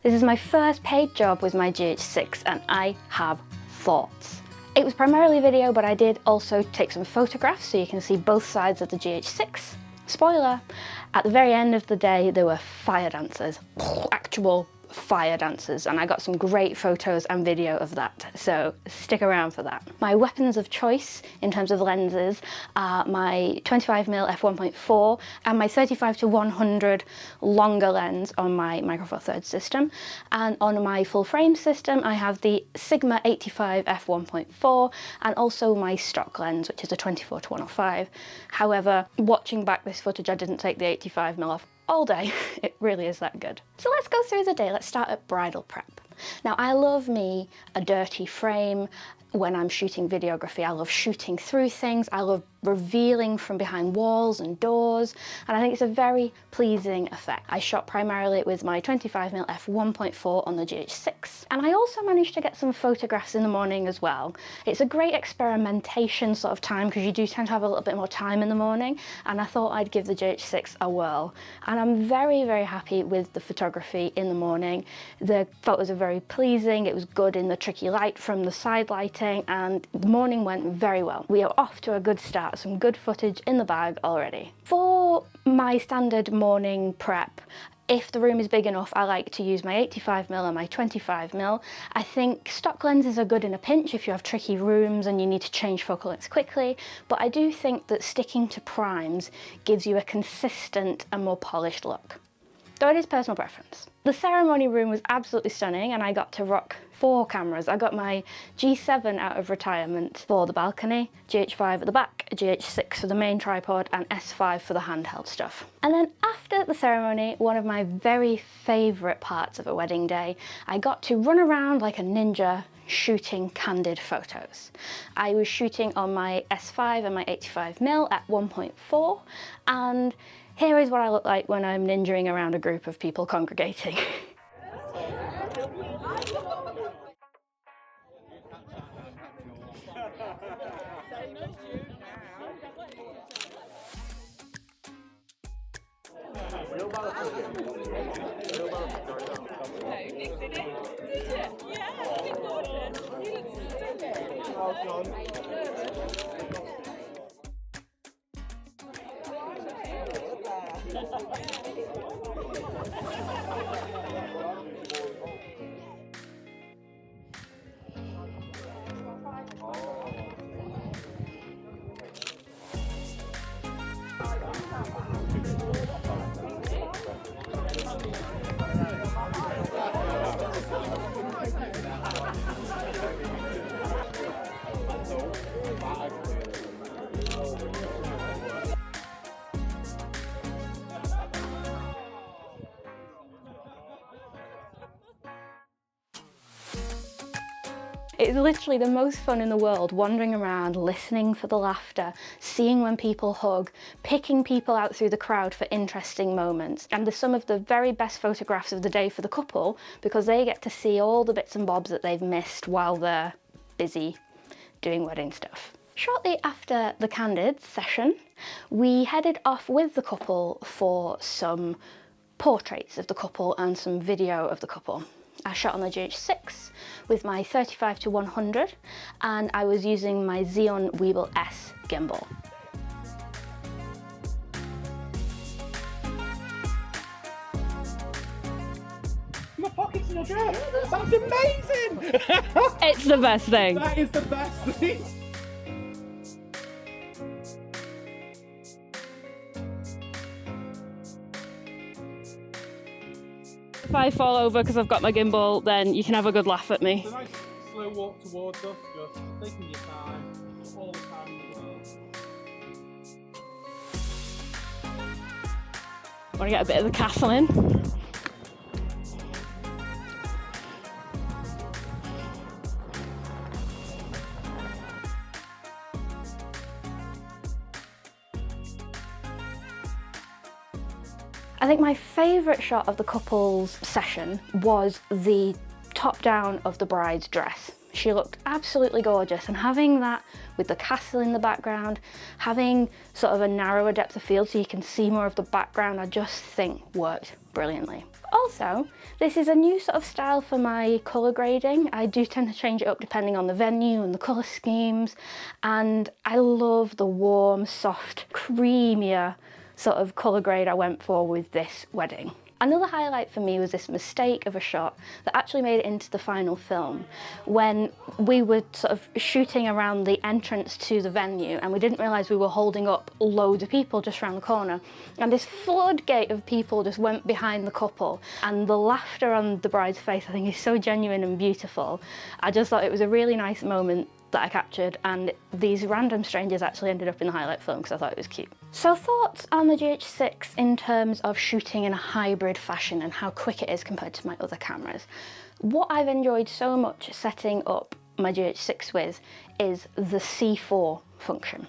This is my first paid job with my GH6 and I have thoughts. It was primarily video, but I did also take some photographs so you can see both sides of the GH6. Spoiler, at the very end of the day there were fire dancers, actual fire dancers, and I got some great photos and video of that, so stick around for that. My weapons of choice in terms of lenses are my 25mm f1.4 and my 35-100 longer lens on my Micro Four Thirds system, and on my full frame system I have the Sigma 85 f1.4 and also my stock lens, which is a 24-105. However, watching back this footage I didn't take the 85mm off all day. It really is that good. So let's go through the day. Let's start at bridal prep. Now I love me a dirty frame when I'm shooting videography. I love shooting through things. I love revealing from behind walls and doors, and I think it's a very pleasing effect. I shot primarily with my 25mm f1.4 on the GH6, and I also managed to get some photographs in the morning as well. It's a great experimentation sort of time because you do tend to have a little bit more time in the morning, and I thought I'd give the GH6 a whirl, and I'm very, very happy with the photography in the morning. The photos are very pleasing. It was good in the tricky light from the side lighting, and the morning went very well. We are off to a good start. Some good footage in the bag already. For my standard morning prep, if the room is big enough, I like to use my 85mm and my 25mm. I think stock lenses are good in a pinch if you have tricky rooms and you need to change focal lengths quickly, but I do think that sticking to primes gives you a consistent and more polished look. Though it is personal preference. The ceremony room was absolutely stunning and I got to rock 4 cameras. I got my G7 out of retirement for the balcony, GH5 at the back, GH6 for the main tripod, and S5 for the handheld stuff. And then after the ceremony, one of my very favourite parts of a wedding day, I got to run around like a ninja shooting candid photos. I was shooting on my S5 and my 85mm at 1.4, and here is what I look like when I'm ninjaing around a group of people congregating. It's literally the most fun in the world, wandering around, listening for the laughter, seeing when people hug, picking people out through the crowd for interesting moments. And there's some of the very best photographs of the day for the couple because they get to see all the bits and bobs that they've missed while they're busy doing wedding stuff. Shortly after the candids session, we headed off with the couple for some portraits of the couple and some video of the couple. I shot on the GH6 with my 35-100 and I was using my Xeon Weebill S gimbal. My pockets in a dress! That's amazing! It's the best thing. That is the best thing! If I fall over because I've got my gimbal, then you can have a good laugh at me. It's a nice slow walk towards us, just taking your time, all the time in the world. Want to get a bit of the castle in? I think my favourite shot of the couple's session was the top down of the bride's dress. She looked absolutely gorgeous, and having that with the castle in the background, having sort of a narrower depth of field so you can see more of the background, I just think worked brilliantly. Also, this is a new sort of style for my colour grading. I do tend to change it up depending on the venue and the colour schemes, and I love the warm, soft, creamier sort of colour grade I went for with this wedding. Another highlight for me was this mistake of a shot that actually made it into the final film when we were sort of shooting around the entrance to the venue, and we didn't realise we were holding up loads of people just around the corner, and this floodgate of people just went behind the couple, and the laughter on the bride's face I think is so genuine and beautiful. I just thought it was a really nice moment that I captured, and these random strangers actually ended up in the highlight film because I thought it was cute. So thoughts on the GH6 in terms of shooting in a hybrid fashion and how quick it is compared to my other cameras. What I've enjoyed so much setting up my GH6 with is the C4 function.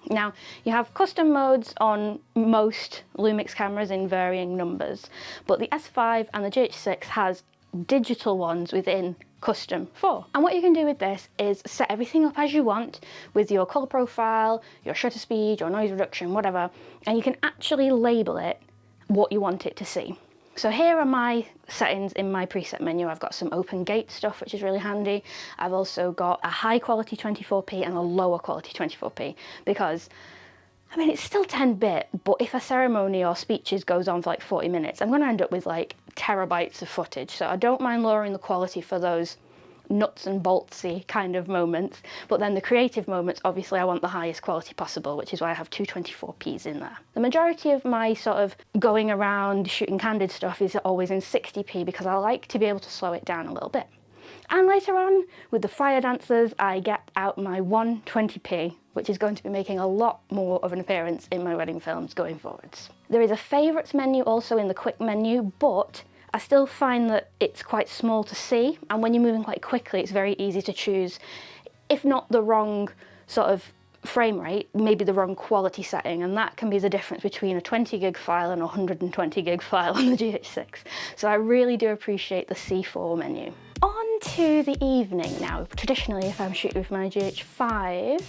Now, you have custom modes on most Lumix cameras in varying numbers, but the S5 and the GH6 has digital ones within custom 4. And what you can do with this is set everything up as you want with your colour profile, your shutter speed, your noise reduction, whatever, and you can actually label it what you want it to see. So here are my settings in my preset menu. I've got some open gate stuff, which is really handy. I've also got a high quality 24p and a lower quality 24p because I mean, it's still 10-bit, but if a ceremony or speeches goes on for like 40 minutes, I'm going to end up with like terabytes of footage. So I don't mind lowering the quality for those nuts and boltsy kind of moments. But then the creative moments, obviously I want the highest quality possible, which is why I have two 24p's in there. The majority of my sort of going around shooting candid stuff is always in 60p because I like to be able to slow it down a little bit. And later on, with the fire dancers, I get out my 120p, which is going to be making a lot more of an appearance in my wedding films going forwards. There is a favourites menu also in the quick menu, but I still find that it's quite small to see, and when you're moving quite quickly, it's very easy to choose, if not the wrong sort of frame rate, maybe the wrong quality setting, and that can be the difference between a 20 gig file and a 120 gig file on the GH6. So I really do appreciate the C4 menu. On to the evening now. Traditionally, if I'm shooting with my GH5,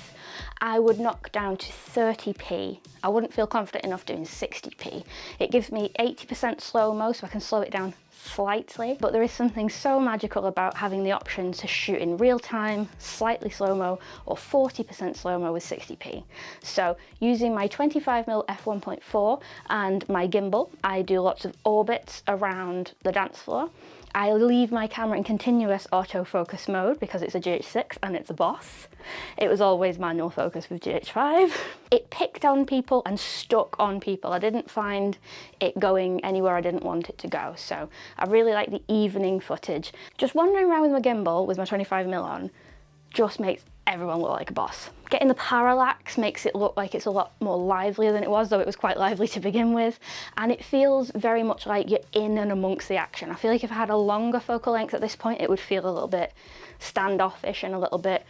I would knock down to 30p. I wouldn't feel confident enough doing 60p. It gives me 80% slow-mo, so I can slow it down slightly, but there is something so magical about having the option to shoot in real time, slightly slow-mo, or 40% slow-mo with 60p. So using my 25mm f1.4 and my gimbal, I do lots of orbits around the dance floor. I leave my camera in continuous autofocus mode because it's a GH6 and it's a boss. It was always manual focus with GH5. It picked on people and stuck on people. I didn't find it going anywhere I didn't want it to go. So I really like the evening footage. Just wandering around with my gimbal with my 25mm on just makes everyone look like a boss. Getting the parallax makes it look like it's a lot more livelier than it was, though it was quite lively to begin with, and it feels very much like you're in and amongst the action. I feel like if I had a longer focal length at this point, it would feel a little bit standoffish and a little bit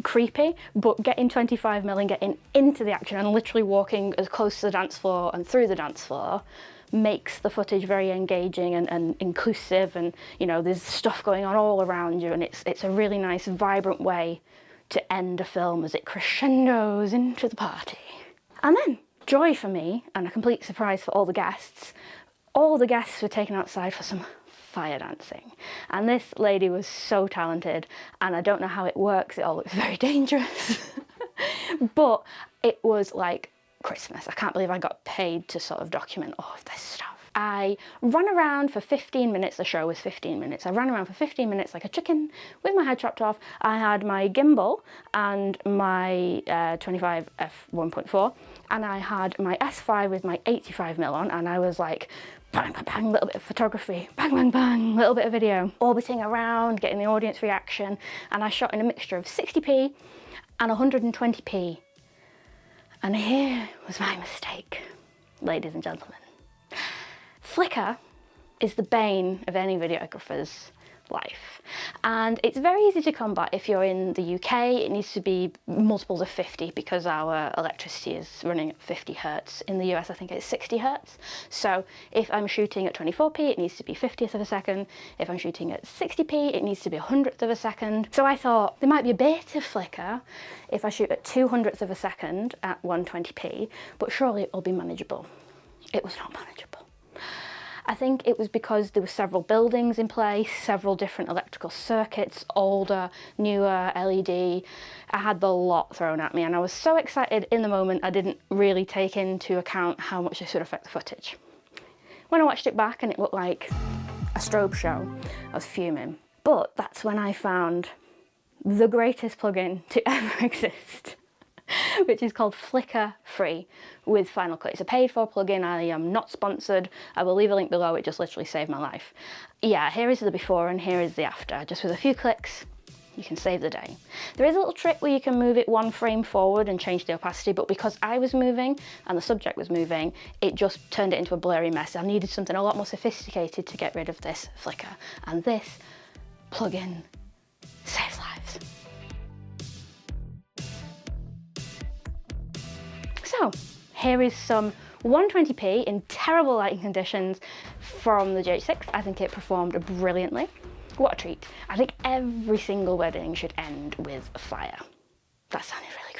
creepy, but getting 25mm and getting into the action and literally walking as close to the dance floor and through the dance floor makes the footage very engaging and inclusive, and you know, there's stuff going on all around you, and it's a really nice vibrant way to end a film as it crescendos into the party. And then, joy for me, and a complete surprise for all the guests were taken outside for some fire dancing. And this lady was so talented, and I don't know how it works, it all looks very dangerous. But it was like Christmas. I can't believe I got paid to sort of document all of this stuff. I ran around for 15 minutes, the show was 15 minutes. I ran around for 15 minutes like a chicken with my head chopped off. I had my gimbal and my 25 f1.4, and I had my S5 with my 85mm on, and I was like, bang, bang, bang, little bit of photography, bang, bang, bang, little bit of video, orbiting around, getting the audience reaction, and I shot in a mixture of 60p and 120p. And here was my mistake, ladies and gentlemen. Flicker is the bane of any videographer's life. And it's very easy to combat if you're in the UK. It needs to be multiples of 50 because our electricity is running at 50 hertz. In the US, I think it's 60 hertz. So if I'm shooting at 24p, it needs to be 50th of a second. If I'm shooting at 60p, it needs to be 100th of a second. So I thought there might be a bit of flicker if I shoot at 200th of a second at 120p, but surely it'll be manageable. It was not manageable. I think it was because there were several buildings in place, several different electrical circuits, older, newer, LED. I had the lot thrown at me and I was so excited in the moment I didn't really take into account how much this would affect the footage. When I watched it back and it looked like a strobe show, I was fuming. But that's when I found the greatest plugin to ever exist, which is called Flicker Free with Final Cut. It's a paid for plugin. I am not sponsored. I will leave a link below. It just literally saved my life. Yeah, here is the before and here is the after. Just with a few clicks, you can save the day. There is a little trick where you can move it one frame forward and change the opacity, but because I was moving and the subject was moving, it just turned it into a blurry mess. I needed something a lot more sophisticated to get rid of this flicker, and this plugin saves lives. So here is some 120p in terrible lighting conditions from the GH6. I think it performed brilliantly. What a treat. I think every single wedding should end with fire. That sounded really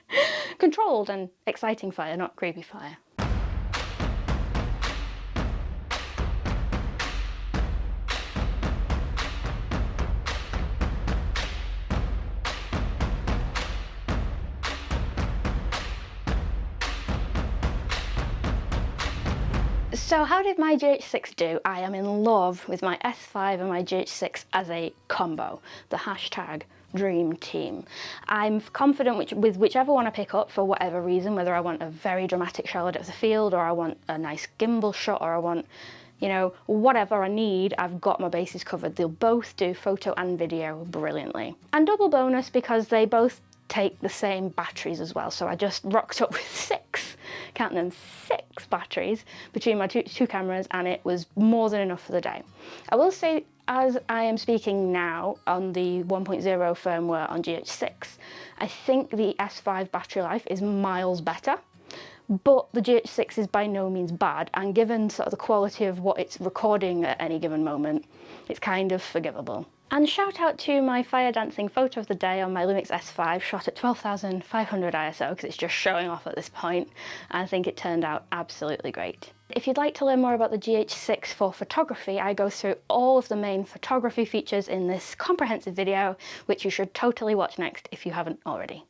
creepy. Controlled and exciting fire, not creepy fire. So how did my GH6 do? I am in love with my S5 and my GH6 as a combo, the hashtag dream team. I'm confident with whichever one I pick up for whatever reason, whether I want a very dramatic shallow depth of field or I want a nice gimbal shot or I want, you know, whatever I need, I've got my bases covered. They'll both do photo and video brilliantly. And double bonus because they both take the same batteries as well. So I just rocked up with 6, count them, 6 batteries between my two cameras, and it was more than enough for the day. I will say, as I am speaking now on the 1.0 firmware on GH6, I think the S5 battery life is miles better, but the GH6 is by no means bad, and given sort of the quality of what it's recording at any given moment, it's kind of forgivable. And shout out to my fire dancing photo of the day on my Lumix S5 shot at 12,500 ISO because it's just showing off at this point. I think it turned out absolutely great. If you'd like to learn more about the GH6 for photography, I go through all of the main photography features in this comprehensive video, which you should totally watch next if you haven't already.